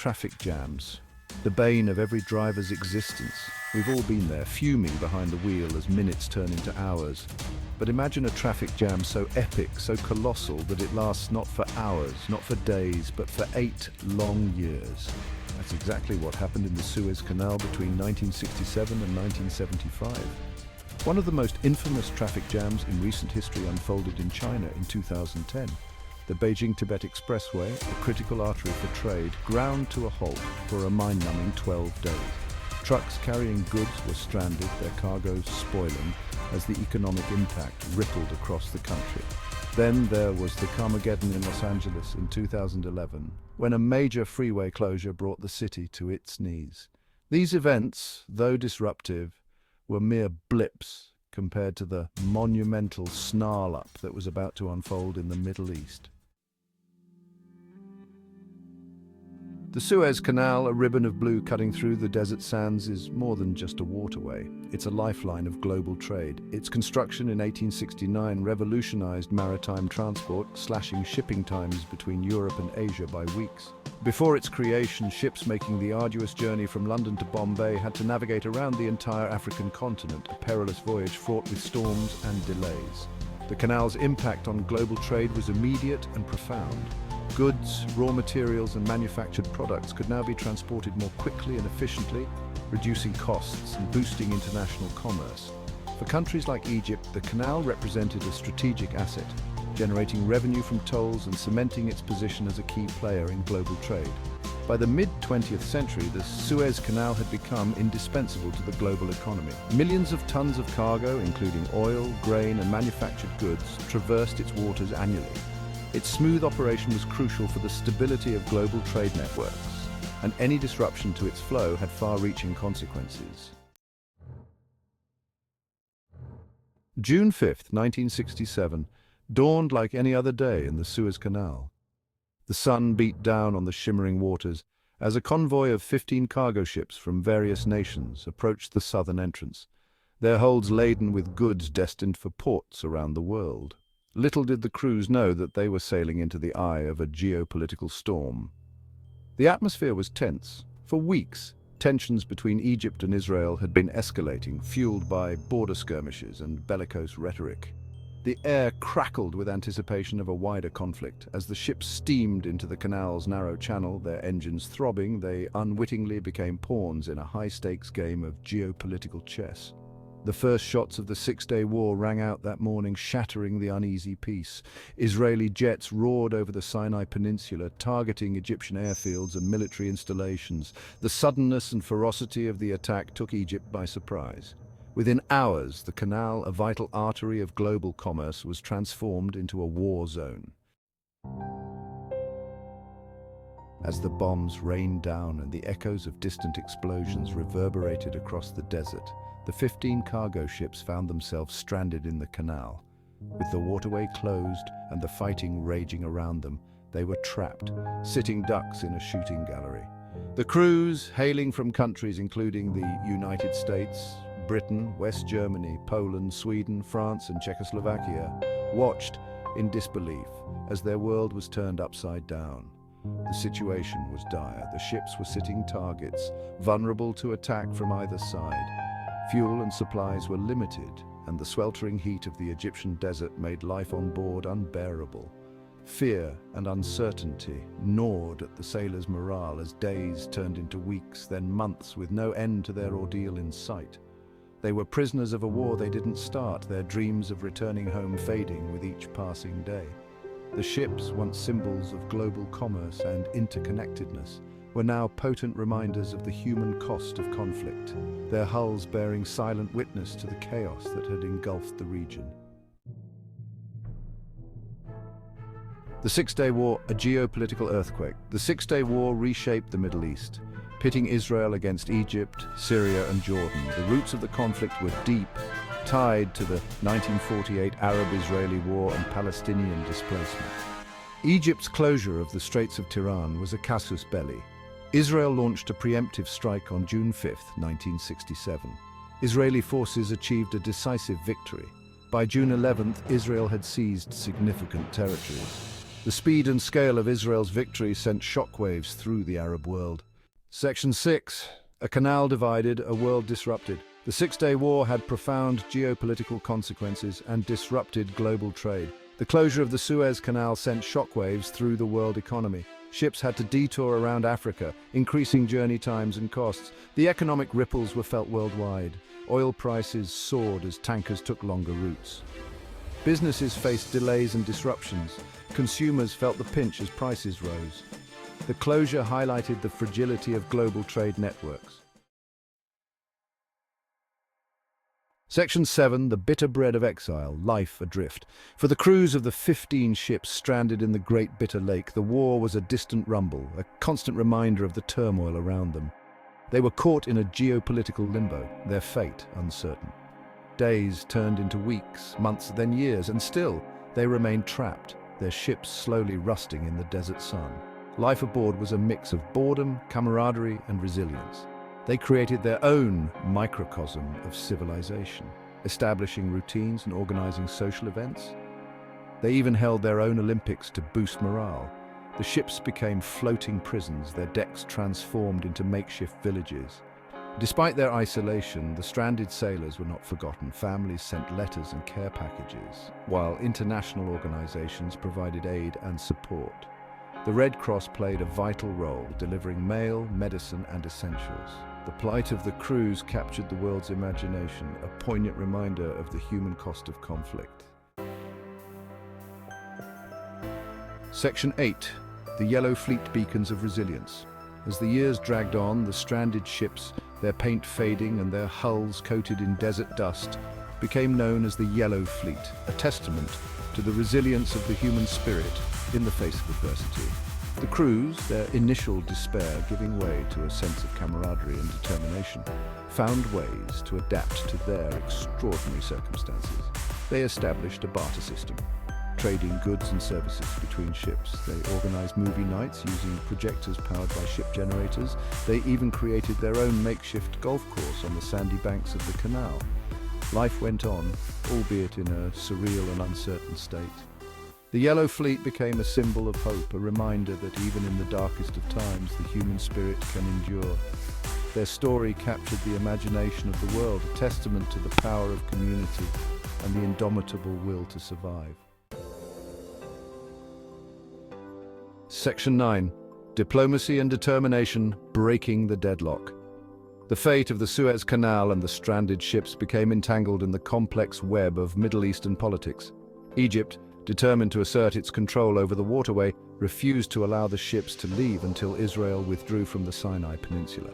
traffic jams, the bane of every driver's existence. We've all been there, fuming behind the wheel as minutes turn into hours. But imagine a traffic jam so epic, so colossal, that it lasts not for hours, not for days, but for 8 long years. That's exactly what happened in the Suez Canal between 1967 and 1975. One of the most infamous traffic jams in recent history unfolded in China in 2010. The Beijing-Tibet Expressway, a critical artery for trade, ground to a halt for a mind-numbing 12 days. Trucks carrying goods were stranded, their cargoes spoiling, as the economic impact rippled across the country. Then there was the Carmageddon in Los Angeles in 2011, when a major freeway closure brought the city to its knees. These events, though disruptive, were mere blips compared to the monumental snarl-up that was about to unfold in the Middle East. The Suez Canal, a ribbon of blue cutting through the desert sands, is more than just a waterway. It's a lifeline of global trade. Its construction in 1869 revolutionized maritime transport, slashing shipping times between Europe and Asia by weeks. Before its creation, ships making the arduous journey from London to Bombay had to navigate around the entire African continent, a perilous voyage fraught with storms and delays. The canal's impact on global trade was immediate and profound. Goods, raw materials, and manufactured products could now be transported more quickly and efficiently, reducing costs and boosting international commerce. For countries like Egypt, the canal represented a strategic asset, generating revenue from tolls and cementing its position as a key player in global trade. By the mid-20th century, the Suez Canal had become indispensable to the global economy. Millions of tons of cargo, including oil, grain, and manufactured goods, traversed its waters annually. Its smooth operation was crucial for the stability of global trade networks, and any disruption to its flow had far-reaching consequences. June 5, 1967, dawned like any other day in the Suez Canal. The sun beat down on the shimmering waters as a convoy of 15 cargo ships from various nations approached the southern entrance, their holds laden with goods destined for ports around the world. Little did the crews know that they were sailing into the eye of a geopolitical storm. The atmosphere was tense. For weeks, tensions between Egypt and Israel had been escalating, fueled by border skirmishes and bellicose rhetoric. The air crackled with anticipation of a wider conflict. As the ships steamed into the canal's narrow channel, their engines throbbing, they unwittingly became pawns in a high-stakes game of geopolitical chess. The first shots of the Six-Day War rang out that morning, shattering the uneasy peace. Israeli jets roared over the Sinai Peninsula, targeting Egyptian airfields and military installations. The suddenness and ferocity of the attack took Egypt by surprise. Within hours, the canal, a vital artery of global commerce, was transformed into a war zone. As the bombs rained down and the echoes of distant explosions reverberated across the desert, the 15 cargo ships found themselves stranded in the canal. With the waterway closed and the fighting raging around them, they were trapped, sitting ducks in a shooting gallery. The crews, hailing from countries including the United States, Britain, West Germany, Poland, Sweden, France, and Czechoslovakia, watched in disbelief as their world was turned upside down. The situation was dire. The ships were sitting targets, vulnerable to attack from either side. Fuel and supplies were limited, and the sweltering heat of the Egyptian desert made life on board unbearable. Fear and uncertainty gnawed at the sailors' morale as days turned into weeks, then months, with no end to their ordeal in sight. They were prisoners of a war they didn't start, their dreams of returning home fading with each passing day. The ships, once symbols of global commerce and interconnectedness, were now potent reminders of the human cost of conflict, their hulls bearing silent witness to the chaos that had engulfed the region. The Six-Day War, a geopolitical earthquake. The Six-Day War reshaped the Middle East, pitting Israel against Egypt, Syria, and Jordan. The roots of the conflict were deep, tied to the 1948 Arab-Israeli War and Palestinian displacement. Egypt's closure of the Straits of Tiran was a casus belli. Israel launched a preemptive strike on June 5, 1967. Israeli forces achieved a decisive victory. By June 11th, Israel had seized significant territories. The speed and scale of Israel's victory sent shockwaves through the Arab world. Section 6. A canal divided, a world disrupted. The Six-Day War had profound geopolitical consequences and disrupted global trade. The closure of the Suez Canal sent shockwaves through the world economy. Ships had to detour around Africa, increasing journey times and costs. The economic ripples were felt worldwide. Oil prices soared as tankers took longer routes. Businesses faced delays and disruptions. Consumers felt the pinch as prices rose. The closure highlighted the fragility of global trade networks. Section 7. The bitter bread of exile, life adrift. For the crews of the 15 ships stranded in the Great Bitter Lake, the war was a distant rumble, a constant reminder of the turmoil around them. They were caught in a geopolitical limbo, their fate uncertain. Days turned into weeks, months, then years, and still they remained trapped, their ships slowly rusting in the desert sun. Life aboard was a mix of boredom, camaraderie, and resilience. They created their own microcosm of civilization, establishing routines and organizing social events. They even held their own Olympics to boost morale. The ships became floating prisons, their decks transformed into makeshift villages. Despite their isolation, the stranded sailors were not forgotten. Families sent letters and care packages, while international organizations provided aid and support. The Red Cross played a vital role, delivering mail, medicine, and essentials. The plight of the crews captured the world's imagination, a poignant reminder of the human cost of conflict. Section 8. The Yellow Fleet Beacons of Resilience. As the years dragged on, the stranded ships, their paint fading and their hulls coated in desert dust, became known as the Yellow Fleet, a testament to the resilience of the human spirit in the face of adversity. The crews, their initial despair giving way to a sense of camaraderie and determination, found ways to adapt to their extraordinary circumstances. They established a barter system, trading goods and services between ships. They organized movie nights using projectors powered by ship generators. They even created their own makeshift golf course on the sandy banks of the canal. Life went on, albeit in a surreal and uncertain state. The Yellow Fleet became a symbol of hope, a reminder that even in the darkest of times, the human spirit can endure. Their story captured the imagination of the world, a testament to the power of community and the indomitable will to survive. Section 9. Diplomacy and determination, breaking the deadlock. The fate of the Suez Canal and the stranded ships became entangled in the complex web of Middle Eastern politics. Egypt, determined to assert its control over the waterway, refused to allow the ships to leave until Israel withdrew from the Sinai Peninsula.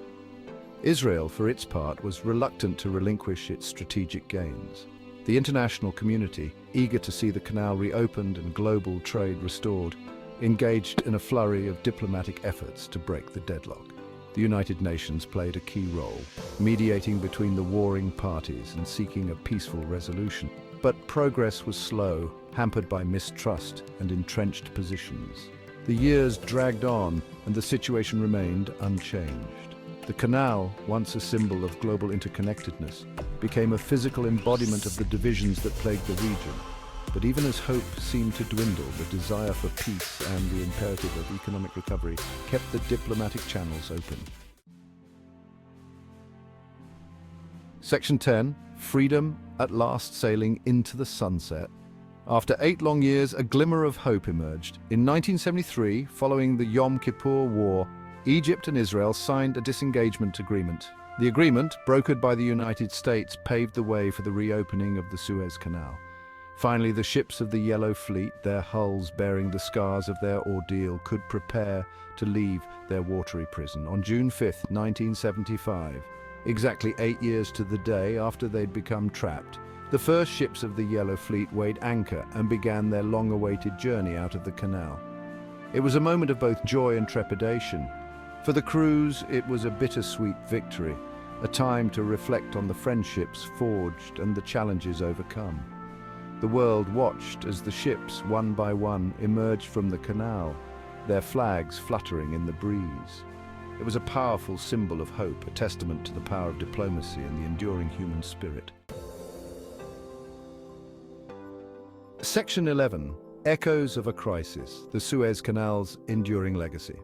Israel, for its part, was reluctant to relinquish its strategic gains. The international community, eager to see the canal reopened and global trade restored, engaged in a flurry of diplomatic efforts to break the deadlock. The United Nations played a key role, mediating between the warring parties and seeking a peaceful resolution. But progress was slow, hampered by mistrust and entrenched positions. The years dragged on, and the situation remained unchanged. The canal, once a symbol of global interconnectedness, became a physical embodiment of the divisions that plagued the region. But even as hope seemed to dwindle, the desire for peace and the imperative of economic recovery kept the diplomatic channels open. Section 10. Freedom at last sailing into the sunset. After 8 long years, a glimmer of hope emerged. In 1973, following the Yom Kippur War, Egypt and Israel signed a disengagement agreement. The agreement, brokered by the United States, paved the way for the reopening of the Suez Canal. Finally, the ships of the Yellow Fleet, their hulls bearing the scars of their ordeal, could prepare to leave their watery prison. On June 5, 1975, exactly 8 years to the day after they'd become trapped, the first ships of the Yellow Fleet weighed anchor and began their long-awaited journey out of the canal. It was a moment of both joy and trepidation. For the crews, it was a bittersweet victory, a time to reflect on the friendships forged and the challenges overcome. The world watched as the ships, one by one, emerged from the canal, their flags fluttering in the breeze. It was a powerful symbol of hope, a testament to the power of diplomacy and the enduring human spirit. Section 11. Echoes of a crisis, the Suez Canal's enduring legacy.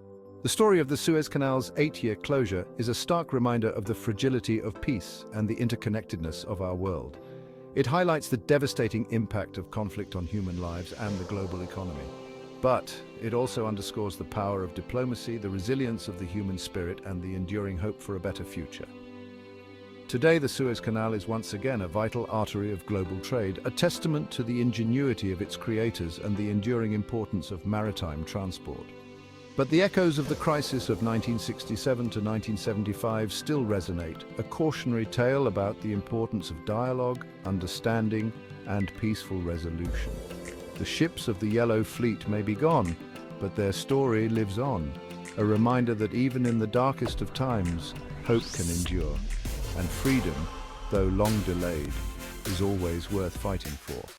The story of the Suez Canal's 8-year closure is a stark reminder of the fragility of peace and the interconnectedness of our world. It highlights the devastating impact of conflict on human lives and the global economy. But it also underscores the power of diplomacy, the resilience of the human spirit, and the enduring hope for a better future. Today, the Suez Canal is once again a vital artery of global trade, a testament to the ingenuity of its creators and the enduring importance of maritime transport. But the echoes of the crisis of 1967 to 1975 still resonate, a cautionary tale about the importance of dialogue, understanding, and peaceful resolution. The ships of the Yellow Fleet may be gone, but their story lives on, a reminder that even in the darkest of times, hope can endure. And freedom, though long delayed, is always worth fighting for.